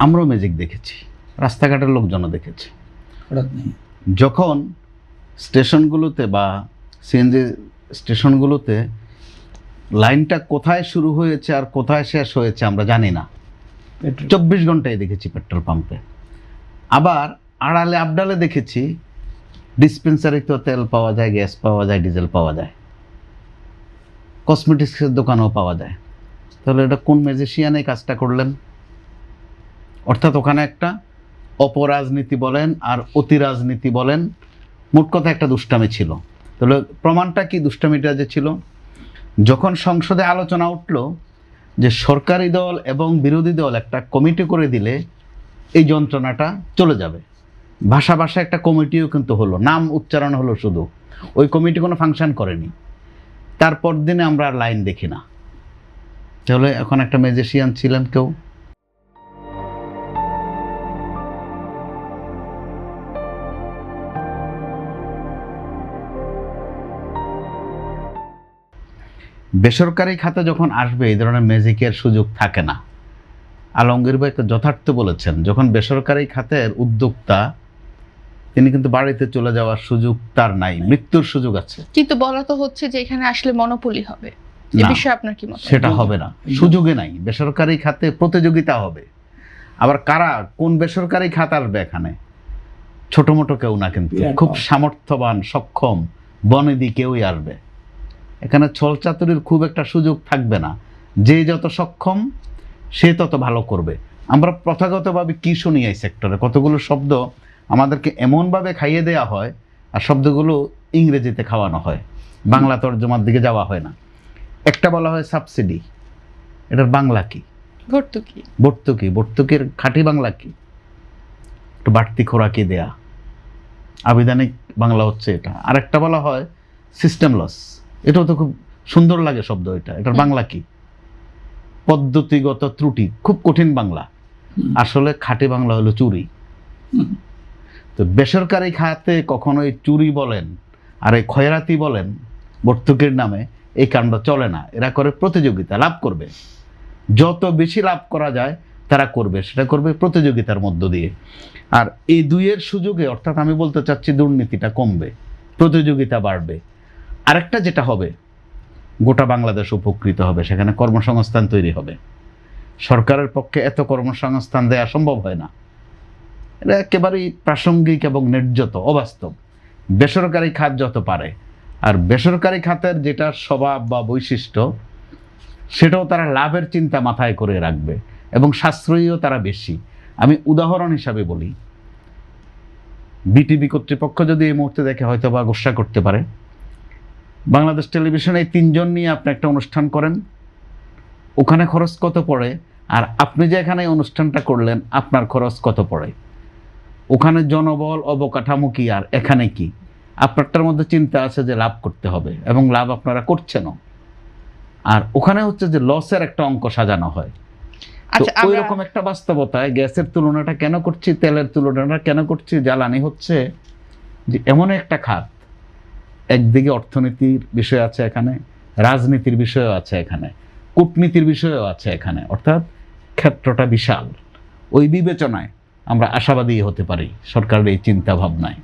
আমরাও ম্যাজিক দেখেছি, রাস্তাঘাটের লোকজনও দেখেছে। যখন স্টেশনগুলোতে বা সিএনজি স্টেশনগুলোতে লাইনটা কোথায় শুরু হয়েছে আর কোথায় শেষ হয়েছে আমরা জানি না, 24 ঘন্টায় দেখেছি পেট্রোল পাম্পে। আবার আড়ালে আবডালে দেখেছি ডিসপেন্সারিতেও তেল পাওয়া যায়, গ্যাস পাওয়া যায়, ডিজেল পাওয়া যায়, কসমেটিক্সের দোকানেও পাওয়া যায়। তাহলে এটা কোন ম্যাজিশিয়ান এই কাজটা করলেন? অর্থাৎ ওখানে একটা অপরাজনীতি বলেন আর অতি রাজনীতি বলেন, মোট কথা একটা দুষ্টামি ছিল। তাহলে প্রমাণটা কি দুষ্টামিটা যে ছিল? যখন সংসদে আলোচনা উঠল যে সরকারি দল এবং বিরোধী দল একটা কমিটি করে দিলে এই যন্ত্রণাটা চলে যাবে, ভাষা একটা কমিটিও কিন্তু হলো, নাম উচ্চারণ হলো শুধু, ওই কমিটি কোনো ফাংশন করেনি। তারপর দিনে আমরা আর লাইন দেখি না। তাহলে এখন একটা ম্যাজিশিয়ান ছিলেন কেউ। বেসরকারি খাতে যখন আসবে এই ধরনের ম্যাজিকের সুযোগ থাকে না। আলমগীর ভাই তো যথার্থ বলেছেন, যখন বেসরকারি খাতের উদ্যোক্তা তিনি কিন্তু বাড়িতে চলে যাওয়ার সুযোগ তার নাই, মৃত্যুর সুযোগ আছে। কিন্তু বলা তো হচ্ছে যে এখানে আসলে মনোপলি হবে, এই বিষয়ে আপনার কি মত? সেটা হবে না, সুযোগে নাই। বেসরকারি খাতে প্রতিযোগিতা হবে। আবার কারা, কোন বেসরকারি খাত আসবে এখানে? ছোট মোটো কেউ না, কিন্তু খুব সামর্থ্যবান সক্ষম বনেদি কেউই আসবে এখানে। ছলচাতুরির খুব একটা সুযোগ থাকবে না। যে যত সক্ষম সে তত ভালো করবে। আমরা প্রথাগতভাবে কি শুনি এই সেক্টরে, কতগুলো শব্দ আমাদেরকে এমনভাবে খাইয়ে দেওয়া হয় আর শব্দগুলো ইংরেজিতে খাওয়ানো হয়, বাংলা তর্জমার দিকে যাওয়া হয় না। একটা বলা হয় সাবসিডি, এটার বাংলা কি? ভর্তুকি। ভর্তুকি, ভর্তুকির খাঁটি বাংলা কি? একটু বাড়তি খোরাকি দেয়া, আবিধানিক বাংলা হচ্ছে এটা। আরেকটা বলা হয় সিস্টেম লস, এটাও তো খুব সুন্দর লাগে শব্দ, এটার বাংলা কি? পদ্ধতিগত ত্রুটি, খুব কঠিন বাংলা। আসলে খাঁটি বাংলা হলো চুরি। তো বেসরকারি খাতে কখনোই চুরি বলেন আর এই খয়রাতি বলেন ভর্তুকির নামে, এই কাণ্ড চলে না। এরা করে প্রতিযোগিতা, লাভ করবে, যত বেশি লাভ করা যায় তারা করবে, সেটা করবে প্রতিযোগিতার মধ্য দিয়ে। আর এই দুইয়ের সুযোগে, অর্থাৎ আমি বলতে চাচ্ছি দুর্নীতিটা কমবে, প্রতিযোগিতা বাড়বে। আরেকটা যেটা হবে, গোটা বাংলাদেশ উপকৃত হবে, সেখানে কর্মসংস্থান তৈরি হবে। সরকারের পক্ষে এত কর্মসংস্থান দেওয়া সম্ভব হয় না, এটা একেবারেই প্রাসঙ্গিক এবং নির্যত, অবাস্তব। বেসরকারি খাত যত পারে, আর বেসরকারি খাতের যেটা স্বভাব বা বৈশিষ্ট্য, সেটাও তারা লাভের চিন্তা মাথায় করে রাখবে এবং সাশ্রয়ীও তারা বেশি। আমি উদাহরণ হিসাবে বলি, বিটিভি কর্তৃপক্ষ যদি এই মুহূর্তে দেখে হয়তো বা গোসা করতে পারে, বাংলাদেশ টেলিভিশনে এই 3 জন নিয়ে আপনি একটা অনুষ্ঠান করেন, ওখানে খরচ কত পড়ে, আর আপনি যে এখানে অনুষ্ঠানটা করলেন আপনার খরচ কত পড়ে। ওখানে জনবল, অবকাঠামো কি আর এখানে কি? আপনারটার মধ্যে চিন্তা আছে যে লাভ করতে হবে এবং লাভ আপনারা করছেনও, আর ওখানে হচ্ছে যে লসের একটা অঙ্ক সাজানো হয়। ওই রকম একটা বাস্তবতায় গ্যাসের তুলনাটা কেন করছি, তেলের তুলনাটা কেন করছি? জ্বালানি হচ্ছে যে এমন একটা খাত, একদিকে অর্থনীতির বিষয় আছে এখানে, রাজনীতির বিষয়ও আছে এখানে, কূটনীতির বিষয়ও আছে এখানে, অর্থাৎ ক্ষেত্রটা বিশাল। ওই বিবেচনায় আমরা আশাবাদী হতে পারি সরকারের এই চিন্তা ভাবনায়।